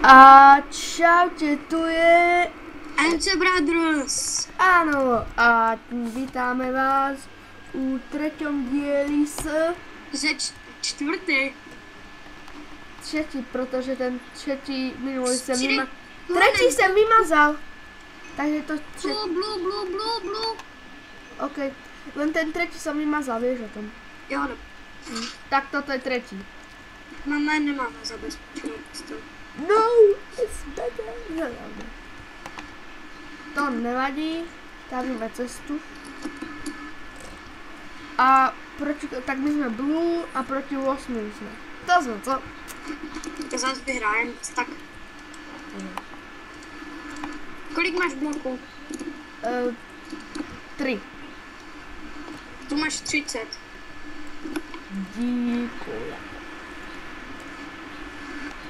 A čaute, tu je MC Brothers. Áno, a vítáme vás u treťom dieli Ze čtvrtý. Třetí, protože ten třetí minulý jsem vymazal. Třetí jsem vymazal. Takže to třetí. Blue. OK, len ten třetí jsem vymazal, víš o tom. Jo, no. Tak toto je třetí. Máme, nemáme zabezpečenou postavu. No, it's better. No, no. To nevadí, stavíme cestu. A proti, tak my jsme Blue a proti 8 jsme. To jsme, co? To zase vyhrajem, tak. Kolik máš bloků? 3. Tu máš 30. Díkuji.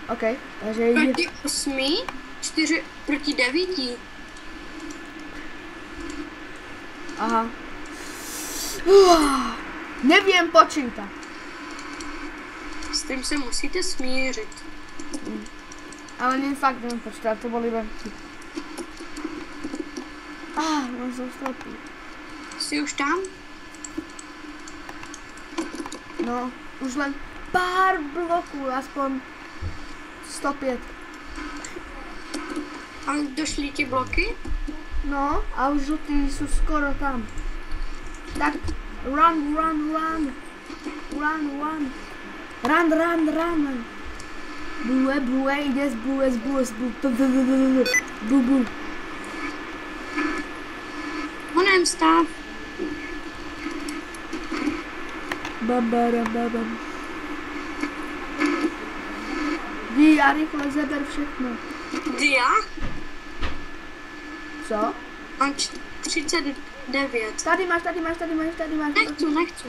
OK, takže jde. Proti 8, 4 proti 9. Aha. Nevím počítat. S tím se musíte smířit. Ale nie fakt nevím počítat, to boli venky. No jsem slepý. Jsi už tam? No, už len pár bloků, aspoň 105. A došly ti bloky? No, a už žlutý jsou skoro tam. Tak, run. Blue, jde z blue. Bu. Onem stav. Babam. Jdi a rychle zeber všechno. Dia? Co? Mám 39. Tady máš. Nechci.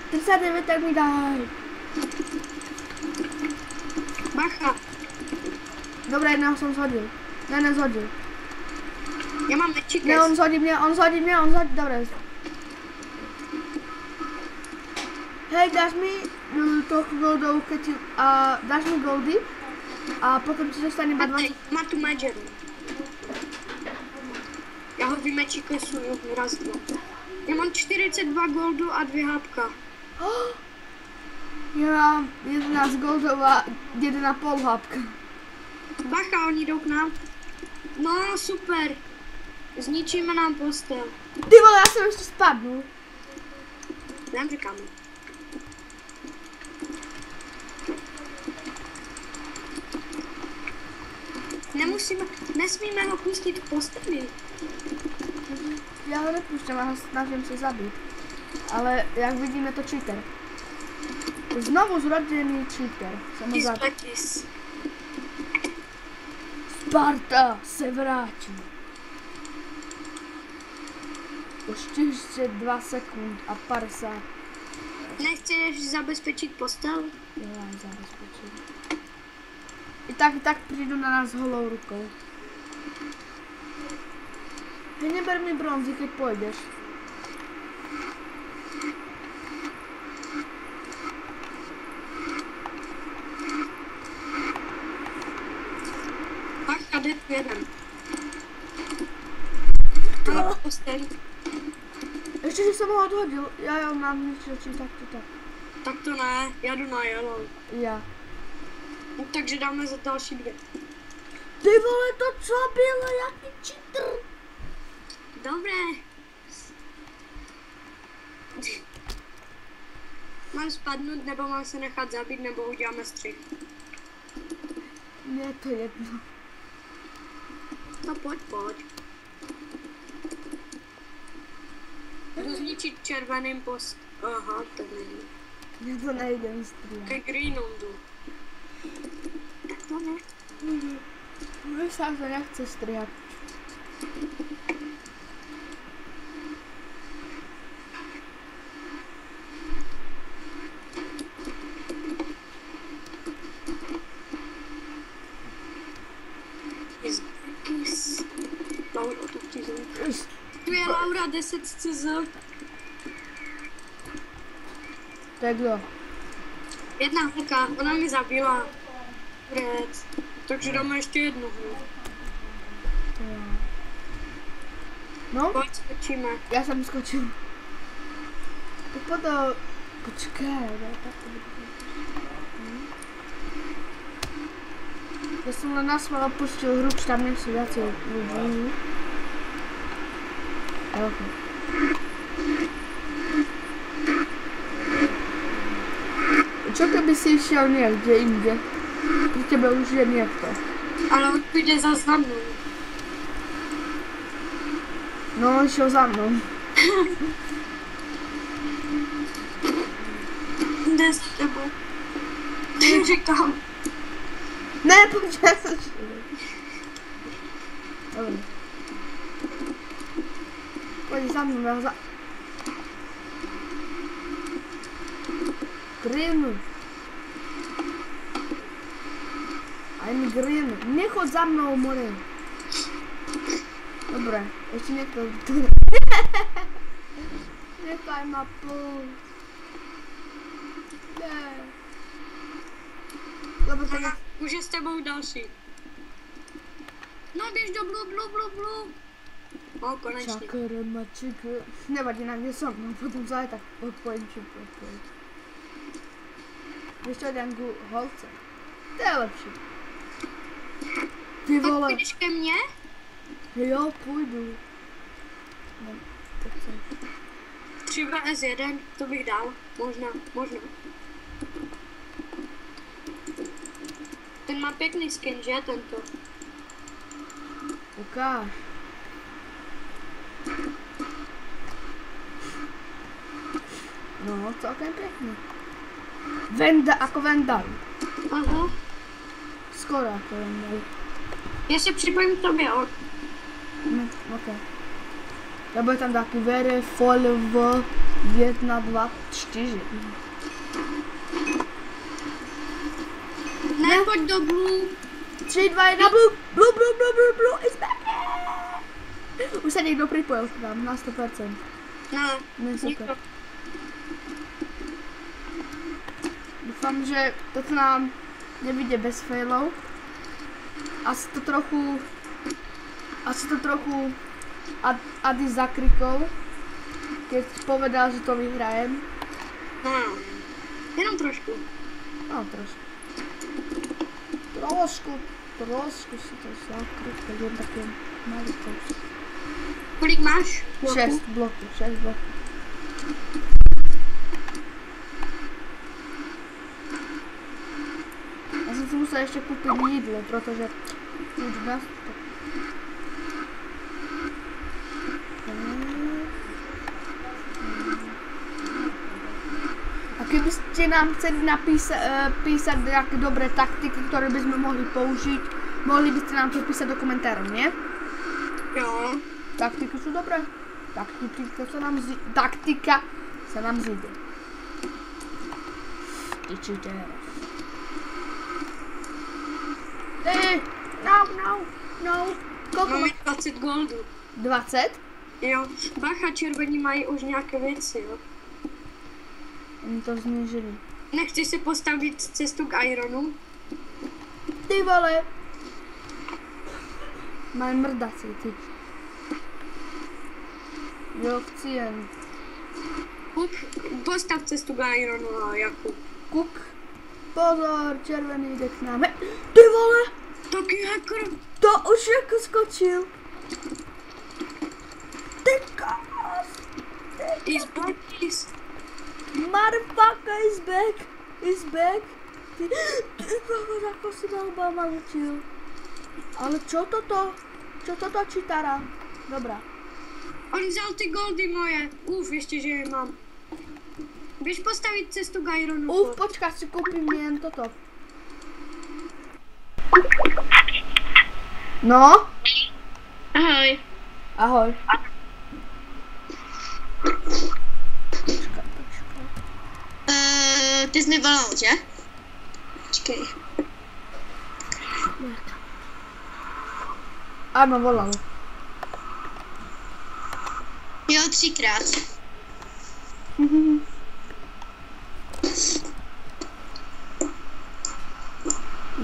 39, tak mi daj. Bacha. Dobré, jedného jsem zhodil. Ne, nezhodil. Já mám mečík. Ne, on zhodí mě, dobré. Hej, dáš mi trochu goldou, a dáš mi goldy a potom ti dostane iba 20. Má tu Majeru. Já ho vymečíklesuju raz, dva. Já mám 42 goldu a 2 hápka. Já mám 11 goldů a 1,5 hápka. Bacha, oni jdou k nám. No, super. Zničíme nám postel. Ty vole, já jsem ještě spadnul. Nám říkáme. Nesmíme ho pustit v posteli. Já ho nepuštěm, já ho snažím se zabít. Ale jak vidíme, to cheater. Znovu zrodený cheater. Sparta se vrátí. Už 42 sekund a 50. Nechceš zabezpečit postel? Jo, já zabezpečím. I tak přijdu na nás holou rukou. Hej, neber mi bronzy, keď půjdeš. Pak a jde tu jeden. Ještě, že jsem ho odhodil. Já mám nic radši, tak. Tak to ne, já jdu na yellow. Já. No, takže dáme za další 2. Ty vole, to co bylo, jaký cheater? Dobré. Mám spadnout, nebo mám se nechat zabít, nebo uděláme střih? Mně je to jedno. No pojď. Jdu zničit červeným post. Aha, to není. Mně to nejde vystříhat. Ke greenom jdu. Tak to ne. Mně se nechce stříhat. Tu je Laura 10 CZ. To je kdo? Jedna holka, ona mi zabila. Vůbec. Takže dáme ještě jednu hru. No, Pojď, skočíme. já jsem skočil. Tak potom... Počkej, ne, tak to bude. Já jsem na nás mal opustil hru, tam nejsou viacej ľudí. Ok. Čo keby si išiel niekde inde? Pri tebe už je niekto. Ale on půjde za mnou. No, on šiel za mnou. Jde s tebou. Říkám. Ne, pojď, já se Dobre. Pojď za mnou, já za... Green. I'm green. Nechoď za mnou, more. Dobre, ešte niekto... Nechaj ma plúť. Ne. Lebo to je... Už je s tebou další. No běž do blu. No, konečně. Čakere, mačekere. Nevadí, na kde som, no potom za tak odpojím, či odpojím. Ještě Dangu holce. To je lepší. Ty Tak vole. půjdeš ke mně? Jo, půjdu. No, to chceš. Třeba S1, to bych dal. Možná. Ten má pěkný skin, že tento? Ukáž. No, celkem pěkný. Venda, ako Vendal. Aha. Skoro jako Vendal. Já se připojím k tobě, jo. No, ok. Lebo je tam taký vere, folv, 1, 2, 4. Ne, pojď do blue. 3, 2, 1, blue, is back! Už se někdo připojil k nám, na 100%. No, Ne, super. nikdo. Doufám, že to k nám nevyjde bez failov. Asi to trochu Ady zakrikol, keď povedal, že to vyhrajem. No, jenom trošku. No, trošku. Trošku si to zakrikol, jen také malý kus. Kolik máš? 6 bloků. Já jsem si musel ještě koupit jídlo, protože už nás to... A kdybyste nám chceli písať nejaké dobré taktiky, ktoré by sme mohli použiť, mohli by ste nám to písať do komentárov, nie? Jo. Taktiky sú dobré. Taktika sa nám zíde. Ty cheater. No. Koľko Máme má? 20 goldů. 20? Jo. Bacha, červení mají už nějaké věci, jo. Oni to znížili. Nechci si postavit cestu k Ironu? Ty vole. Maj mrdací, ty. Jo, chci jen. Kup, postav cestu k Ironu a Jakub. Kuk. Pozor, červený jde k nám. Ty vole. Taky hacker. To už jako skočil. Ty kos. Is back, is. Motherfucker is back. Ty kokos, ako si ma Obama učil. Ale čo toto? Čo toto čítara? Dobrá. On vzal ty goldy moje. Ještě, že je mám. Běž postavit cestu k Ironu. Počkaj, si kúpim jen toto. No? Ahoj. Ahoj. Ty jsi mi volal, že? Počkej. Áno, volal. Jo, 3krát.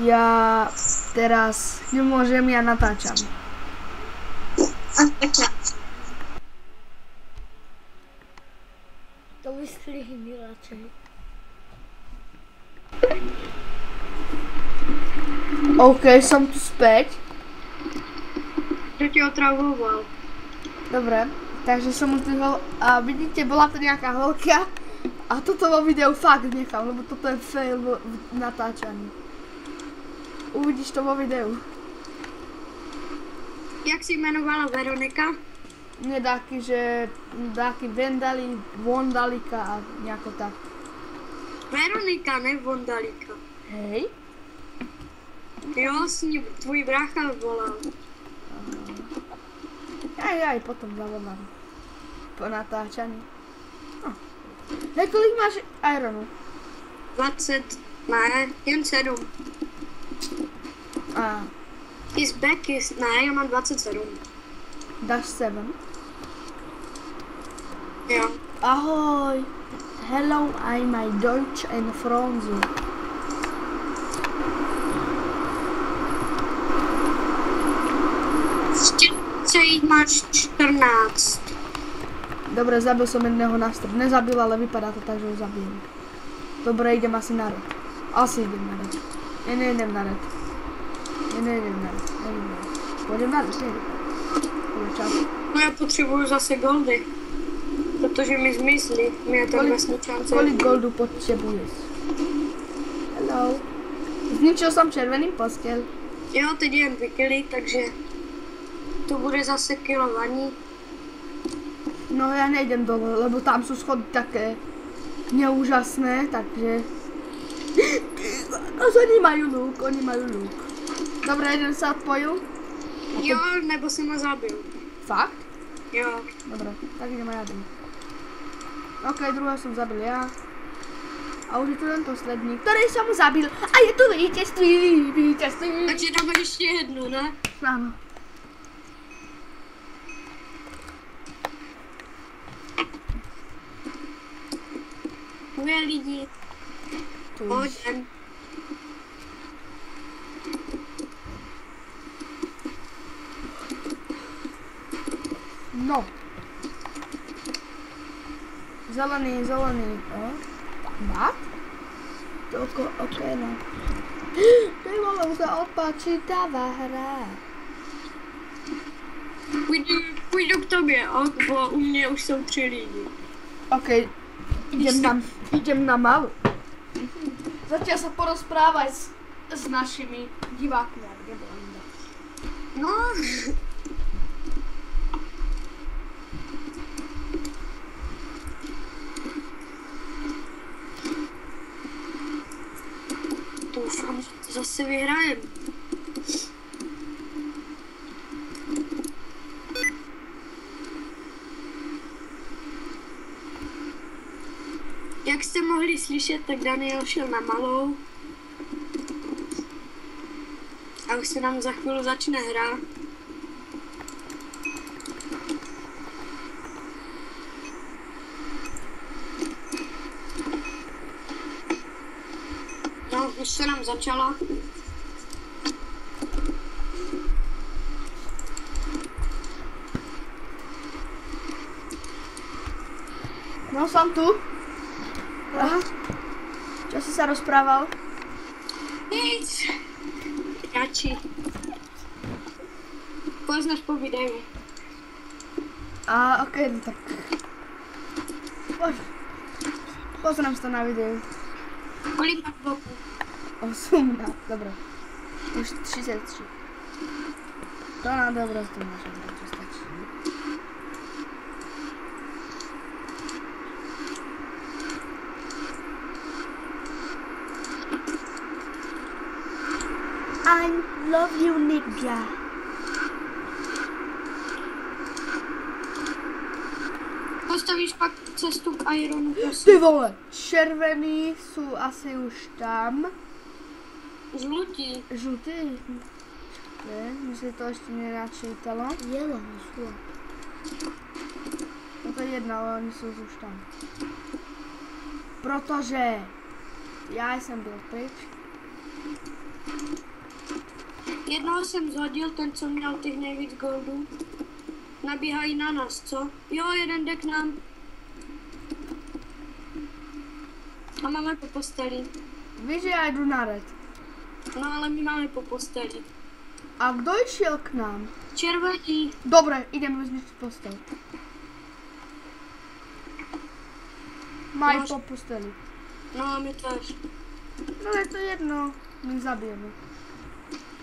Ja teraz nemôžem, ja natáčam. To vystrihni radšej. OK, som tu späť. Kto ti otravoval? Dobre, takže som utihol a vidíte, bola to nejaká holka a toto vo videu fakt nechám, lebo toto je fail v natáčaní. Uvidíš to vo videu. Jak si jmenovala Veronika? Nie dáky, že dáky Vondalika a nejako tak. Veronika, ne Vondalika. Hej. Jo, si tvůj brácha volal. Aj, potom zavolám. Po natáčaní. No. Hej, kolik máš ironu? 20, ne, jen 7. A His back is, ne, já mám 27. dáš 7? Jo. Ahoj. Hello, I'm my Deutsch and Franzi. Ještě jich máš 14. Dobre, zabil som jedného na strop. Nezabil, ale vypadá to tak, že ho zabijem. Dobre, idem asi na red. Asi idem na red. Nejdem na red. Nejdem na red. Pôjdem na red, nejdem. Čau. No já potřebuju zase goldy. Protože mi zmizli. Mi je ten vlastně šance. Kolik goldu potřebuješ? Hello. Zničil som červený postel. Jo, teď jen 2 kily, takže to bude zase kilo vaní. No ja nejdem dole, lebo tam sú schody také neúžasné, takže... A oni majú lúk. Dobre, jeden sa odpojil. Jo, nebo jsem ho zabil. Fakt? Jo. Dobre, tak idem aj ja dole. OK, druhého som zabil ja. A už je tu ten poslední, ktorý som zabil. A je tu vítězství. Takže dáme ještě jednu, ne? Áno. Moje lidi. Tu. Pojďem. No. Zelený. O. Mat? Toko, OK, no. Ty vole, už sa odpočítavá hra. Půjdu k tobě, bo u mě už jsou 3 lidi. OK, idem na malu. Zatiaľ sa porozprávaj s našimi divákmi, ak nebola iná. No. Doufám, že to zase vyhrajem. Jak jste mohli slyšet, tak Daniel šel na malou. A už se nám za chvíli začne hra. No, už se nám začala. No, som tu. Aha. Čo si sa rozprával? Nic. Radši. Poznáš po videu. A, OK, no tak. Pozriem si to na videu. Kolik máš boku? 18, dobre. Už 33. To na dobro, to môžem, to stačí. I love you, nigga. Postavíš pak cestu k Ironu, prosím. Ty vole, červený sú asi už tam. Žlutí. Žlutý? Ne, mi si to ešte nenačítalo. Jelo, sú. No to je jedno, ale oni sú už tam. Protože ja som byl pryč. Jednoho jsem zhodil, ten, co měl těch nejvíc goldů. Nabíhají na nás, co? Jo, jeden jde k nám. A máme po posteli. Víš, že já jdu na red. No ale my máme po posteli. A kdo išel k nám? Červený. Dobre, ideme zničiť postel. Maj Máš- po posteli. No a my tež. No je to jedno, my ich zabijeme.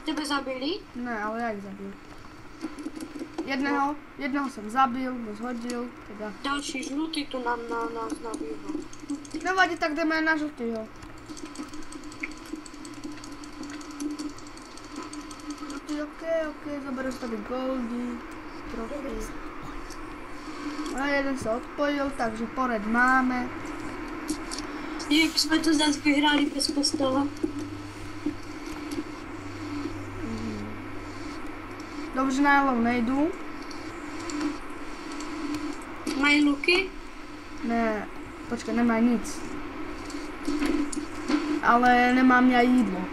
Tebe zabili? Ne, ale ja ich zabijem. Jedného jsem zabil, zhodil, teda. Další žlutý tu nám na nás nabíhá. Nevadí, tak jdeme na žlutýho. Žlutý, ok, zobereš tady goldy, trofy. A jeden se odpojil, takže pored máme. Jak jsme to zase vyhráli bez postele. Dobře, na jelou nejdu. Mají luky? Ne, počkej, nemá nic. Ale nemám já jídlo.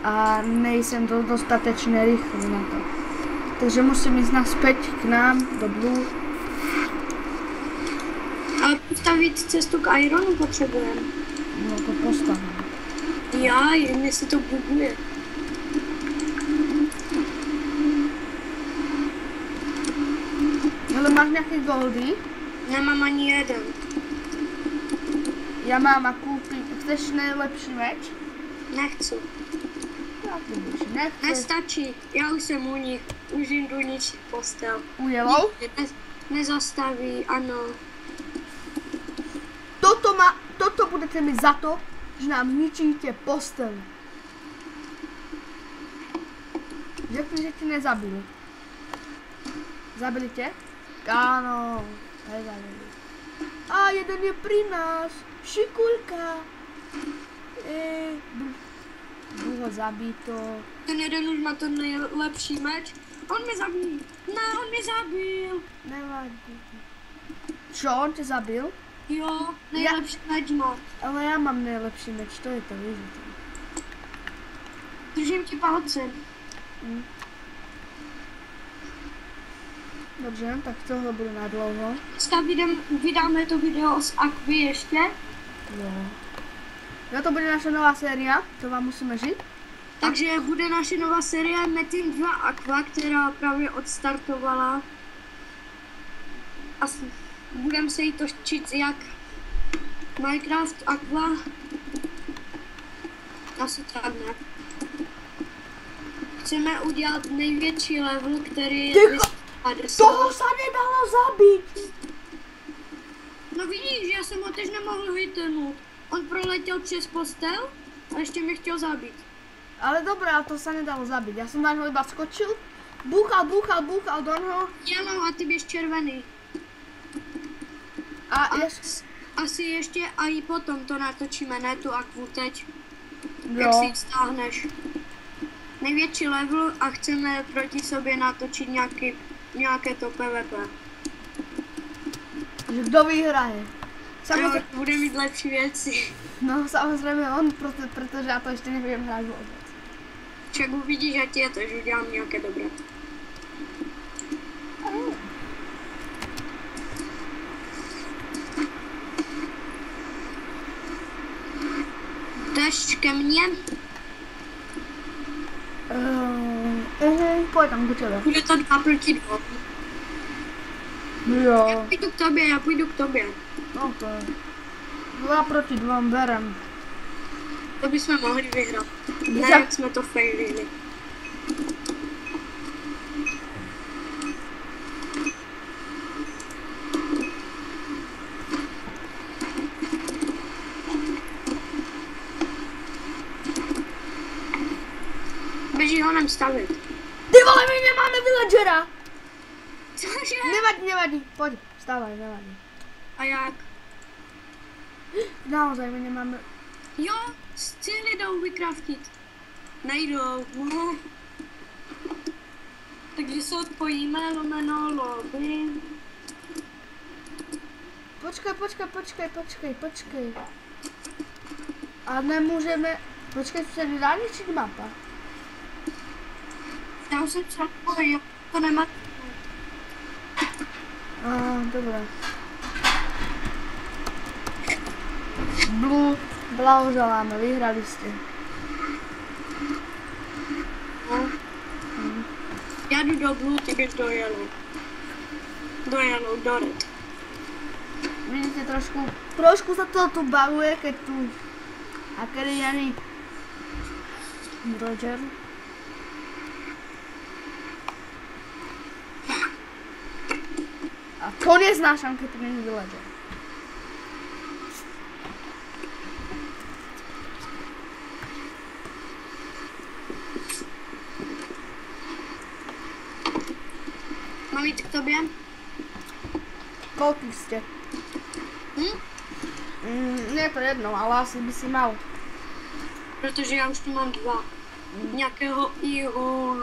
A nejsem to dostatečně rychlý na to. Takže musím jít naspäť k nám do Blue. Ale postavit cestu k Ironu potřebujeme. No to postavím. Já, jen si to buguje. Ale máš nějaký goldy? Nemám ani jeden. Já mám a koupím. Chceš nejlepší meč? Nechci. Já to už nechci. Nestačí, já už jsem u nich. Už jim jdu ničit postel. U jelou? Nezastaví, ano. Toto budete mi za to, že nám ničíte postel. Řekni, že ti nezabili. Zabili tě? Áno, nezabili. A jeden je pri nás. Šikulka. Bylo zabito. Ten jeden už má ten nejlepší meč. On mě zabil. Ne, on mě zabil. Nevadí. Čo, on tě zabil? Jo, nejlepší meč má. Ale já mám nejlepší meč, to je to, víš. Držím ti palce. Dobře, tak tohle bude na dlouho. Dneska vydáme to video z Aquy ještě. Jo, to bude naše nová séria, to vám musíme žít. Takže bude naše nová série Metin 2 Aqua, která právě odstartovala. A budeme se jí točit jak Minecraft Aqua. Asi tak ne. Chceme udělat největší level, který je 250. Toho se nedalo zabít! No vidíš, já jsem ho teď nemohl vytrhnout. On proletěl přes postel a ještě mě chtěl zabít. Ale dobré, ale to se nedalo zabít. Já jsem na něho iba skočil, búchal do něho. Jelou a ty běž červený. A Asi ještě a i potom to natočíme, ne tu Aquu teď. Jak jo, si ji stáhneš. Největší level a chceme proti sobě natočit nějaké to PvP. že kdo vyhraje. Jo, bude mít lepší věci. No samozřejmě on, protože já to ještě nevím hrát vůbec. Však uvidíš, že ti je to, že udělám nějaké dobré. Jdeš ke mně? Pojď tam k tebe. Bude to 2 proti 2. Jo, Já půjdu k tobě. ok. 2 proti 2 berem. To bychom mohli vyhrát. Ne, Za- jak jsme to failili. Běží ho nem stavit. Ty vole, my nemáme villagera! Cože? Nevadí, pojď, vstávaj, nevadí. A jak? Naozaj, my nemáme... Jo, cíly jdou vykraftit. Nejdou. No. Takže se odpojíme, lomeno lobby. Počkej. A nemůžeme... Počkej, co se nedá ničit mapa. Já už jsem celkový, to nemá. Dobré. Blue, blahoželáme, vyhrali jste. No. Já jdu do blue, ty jdeš do yellow. Do yellow, do red. Vidíte, trošku sa to tu bavuje, keď tu Akeriany Roger. A to neznášam, keď tu není villager. Mám jít k tobě? Koľkých ste? Nie je to jedno, ale asi by si mal. Protože já už tu mám 2. Nějakého Ihul.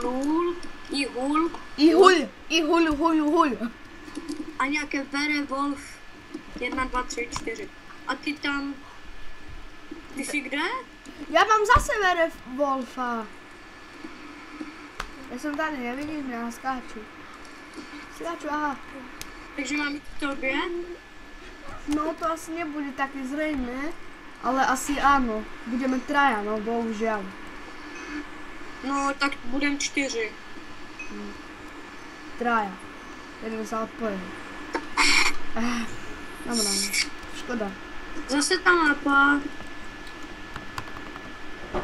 a nějaké Werewolf 1, 2, 3, 4. A ty tam... Ty jsi kde? Ja mám zase Werewolfa. Ja som tady, nevidíš mě, ja skáču. Aha. Takže mám jít k tobě? No to asi nebude také zrejmé, ale asi áno. Budeme traja, no bohužiaľ. No tak budem 4. Traja. Jeden sa odpojil. Dobrá, škoda. Zase ta mapa.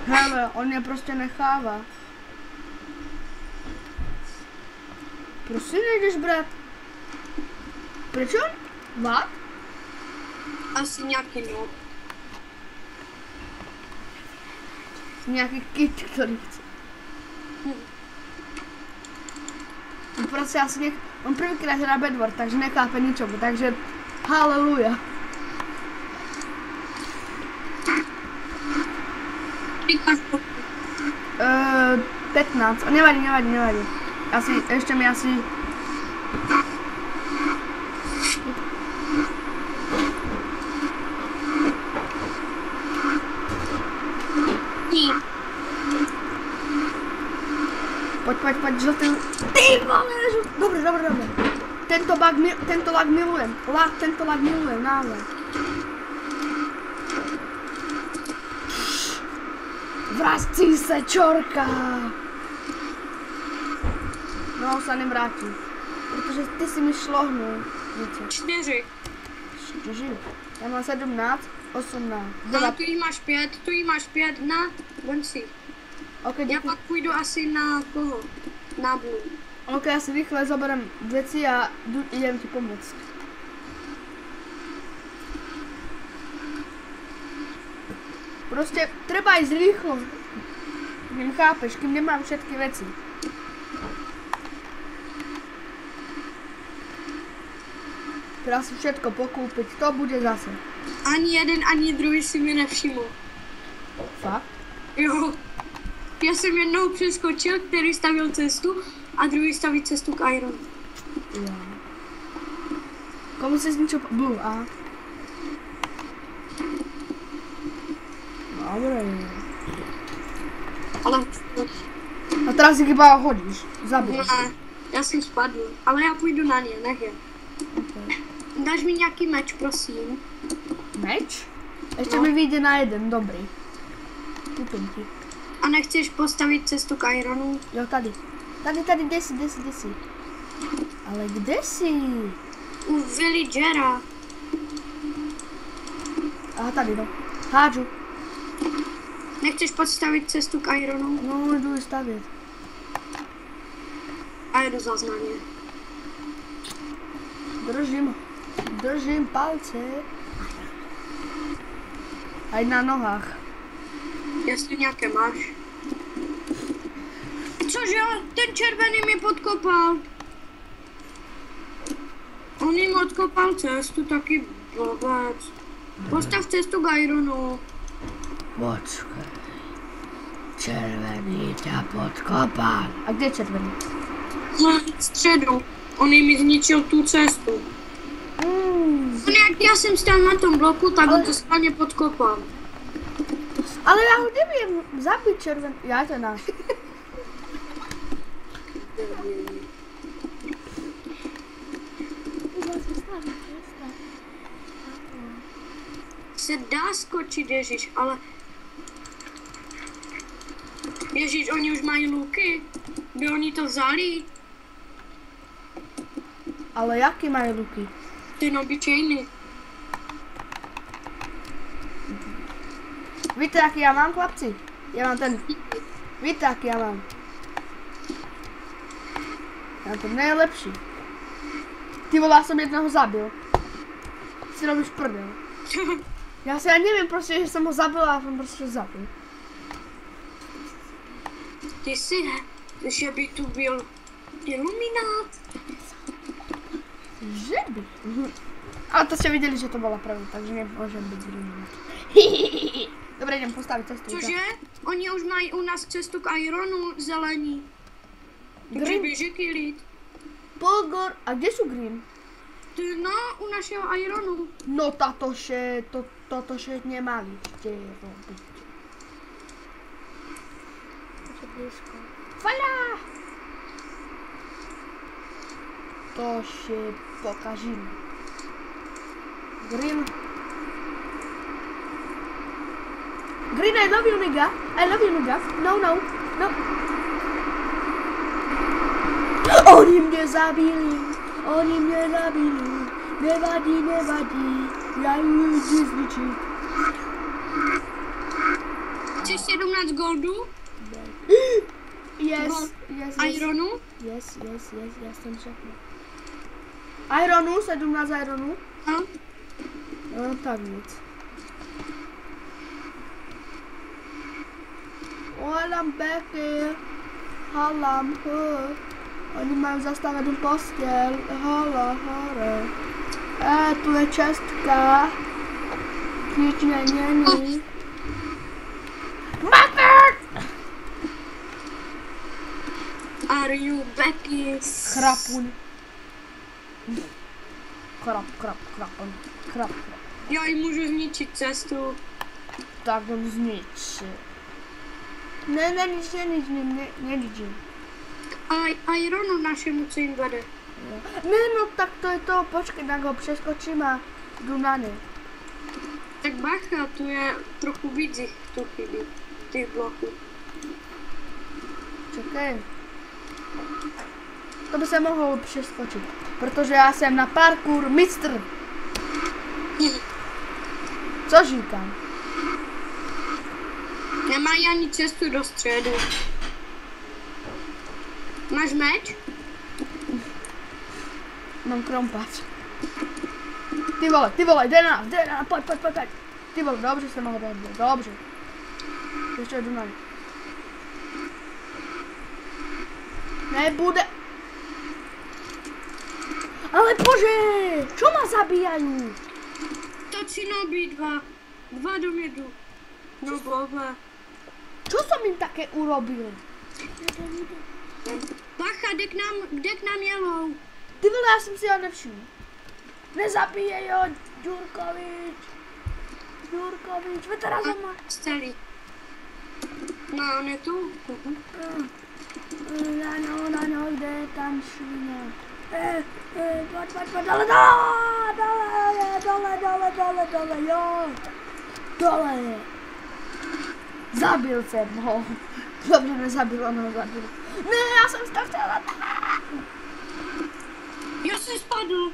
Hele, on mě prostě nechává. Prosím, nejdeš brát. Prečo? What? Asi nějaký no. Nějaký kit, který chce. On prostě asi on prvýkrát hrá Bedwars, takže nechápe ničomu, takže haleluja. Říkáš to. 15, nevadí. Ještě mi asi... Poď, žltý. Ty vole, dobre. Tento lag milujem. Náhle. Vrací se, čorka. No, sa nevrátí. Protože ty si mi šlohnul. 4. 4. Já mám 17, 18. No, tu jí máš 5, na, vem si. Okay, Já pak půjdu asi na koho? Na Blue. Ok, já si rychle zoberem věci a idem ti pomoct. Prostě treba ísť rýchlo. Kým chápeš, kým nemám všetky veci. Treba si všetko pokúpiť, to bude zase. Ani jeden, ani druhý si mi nevšiml. Fakt? Jo. Já jsem jednou přeskočil, který stavil cestu, a druhý staví cestu k Iron. Jo. Komu si zničil Blue, aha. Dobre. Ale... A teraz ich iba hodíš, zabij. Ne, já jsem spadl, ale já půjdu na ně, nech je. Okay. Dáš mi nějaký meč, prosím? Meč? Ešte mi vyjde na jeden, dobrý. Kúpim ti. A nechceš postavit cestu k Ironu? Jo, tady. Tady, kde si? Ale kde si? U villagera. Aha, tady, no. Hádžu. Nechceš postavit cestu k Ironu? No, jdu stavět. A jedu zas na ně. Držím palce. Aj na nohách. Jestli nějaké máš. Cože? Ten červený mi podkopal. On jim odkopal cestu, taky blbec. Postav cestu k Ironu. Počkej. Červený ťa podkopal. A kde je červený? Na středu. On jim zničil tu cestu. On jak já jsem stál na tom bloku, tak on to schválně podkopal. Ale já ho nevím zabít červený. Já to náš. Se dá skočit, Ježíš, ale... Ježíš, oni už mají luky. By oni to vzali? Ale jaký mají luky? Ten obyčejný. Víte, jaký já mám, chlapci? Já mám ten... Víte, jaký já mám? Já mám ten nejlepší. Ty vole, já jsem jednoho zabil. Si robíš prdel. Já si ani nevím prostě, že jsem ho zabil a jsem prostě zabil. Ty si ne, že by tu byl iluminát. Že by? Ale to jste viděli, že to byla pravda, takže nemůže být iluminát. Dobré, jdem postavit cestu. Cože? Oni už mají u nás cestu k Ironu zelení. Green? Běží lid. Pogor, a kde jsou green? No, u našeho Ironu. No toto še nemali ste robiť. To blízko. Fala! To še pokažím. Green. Green, I love you, nigga. I love you, nigga. No, no, no. Oni mě zabili. Oni mě zabili. Nevadí, nevadí. Já jdu zničit. Chceš 17 goldů? Yes, yes, yes. Ironu? Yes, já jsem všechno. Ironu, 17 Ironu? No. No tak nic. Halam Becky. Halam, oni mají zastavenou postel. Hala, hore. Tu je čestka. Nic není. Mother! Are you Becky? Krapun. Krap. Já jim můžu zničit cestu. Tak on zničí. Ne, neničím. A Ironu našemu, co jim vede. Ne, no tak to je to, počkej, tak ho přeskočím a jdu na ně. Tak bacha, tu je trochu víc jich tu chybí, těch bloků. Čekej. To by se mohlo přeskočit, protože já jsem na parkour mistr. Co říkám? Nemají ani cestu do středu. Máš meč? Mám krompač. Ty vole, jde na nás, pojď. Ty vole, dobře jsem ho dobil, dobře. Ještě jdu na ně. Nebude. Ale bože, čo ma zabíjají? To si nabí dva do mě jdu. No bohle. Čo som im také urobil? Bacha, jde k nám jelou. Ty vole, já jsem si ho nevšiml. Nezabíjej ho, Ďurkovič, veď teraz ho má. Celý. No, on je tu. Na ňo jde tam švíňa. Pojď, ale dole, jo. Dole. Zabil jsem ho. Dobře nezabil, on ho zabil. Ne, já jsem to chtěla. Já jsem spadl.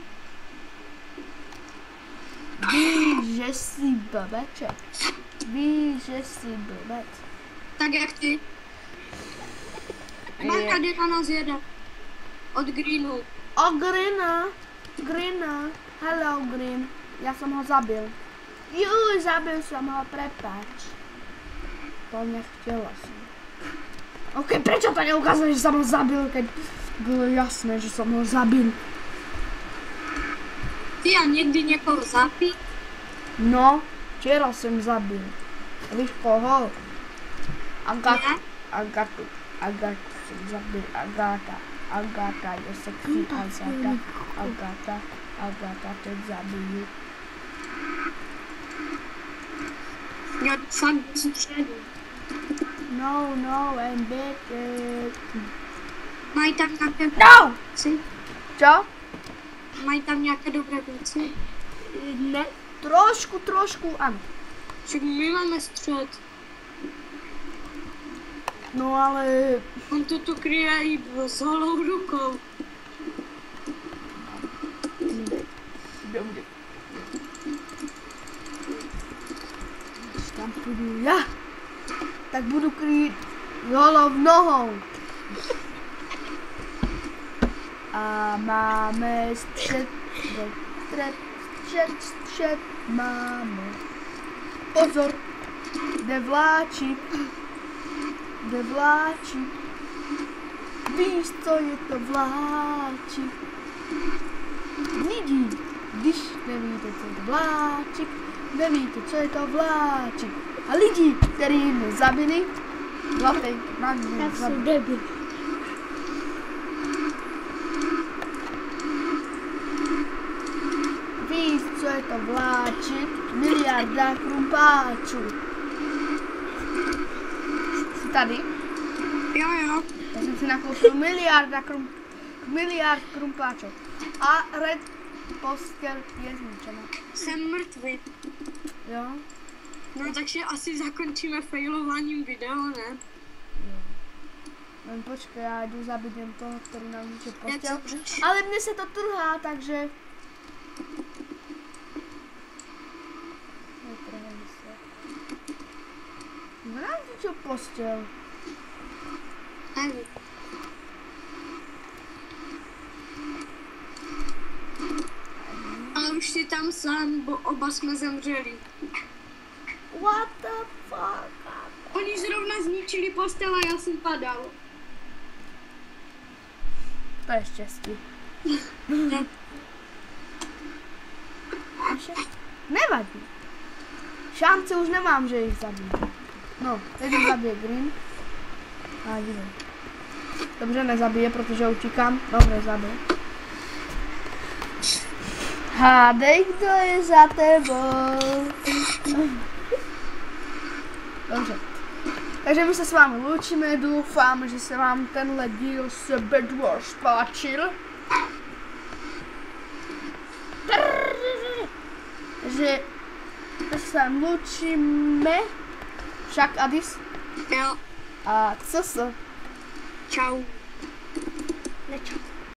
Víš, že jsi blbeček. Tak jak ty? Marka jde na nás jede. Od Greenu. O, Greena. Hello, Green. Já jsem ho zabil. Juj, zabil jsem ho, prepáč. To nechtěla jsem. Ok, prečo to neukázali, že jsem ho zabil, keď bylo jasné, že jsem ho zabil. Ty a někdy někoho zapít? No, včera jsem zabil. A víš koho? Agatu jsem zabil, Agata je sexy, Agata teď zabiju. Já fakt středu. No, and better. Mají tam nějaké No! věci? Čo? Mají tam nějaké dobré věci? Ne, trošku, ano. Však my máme střed. No ale... On to tu kryje i s holou rukou. Dobře. Když tam půjdu já, tak budu krýt holou nohou. A máme střed máme. Pozor, jde vláčik. Víš, co je to vláčik? Lidi, když nevíte, co je to vláčik, nevíte, co je to vláčik. A lidi, který mě zabili, chlapek, na mě Tak jsou zabili. debil. Víš, co je to vláčik? Miliarda krumpáčů. Jsi tady? Jo. Já jsem si nakoupil miliard krumpáčů. A red postel je zničena. Jsem mrtvý. Jo? No takže asi zakončíme failováním video, ne? Jen počkej, já jdu zabít jen toho, který nám zničil Je postel. to- Ale mně se to trhá, takže... Netrhej se. Kdo nám zničil postel? Nevím. Ale už si tam sám, bo oba jsme zemřeli. What the fuck? Oni zrovna zničili postel a já jsem padal. To je štěstí. Ne. Nevadí. Šance už nemám, že jich zabiju. No, teď jich zabije Green. A jde. Dobře, nezabije, protože utíkám. Dobře, zabije. Hádej, kdo je za tebou. Dobře. Takže my se s vámi loučíme, doufám, že se vám tenhle díl z Bed Wars páčil. Takže se s vámi loučíme. Však Adis. Jo. A co se? Čau. Nečau.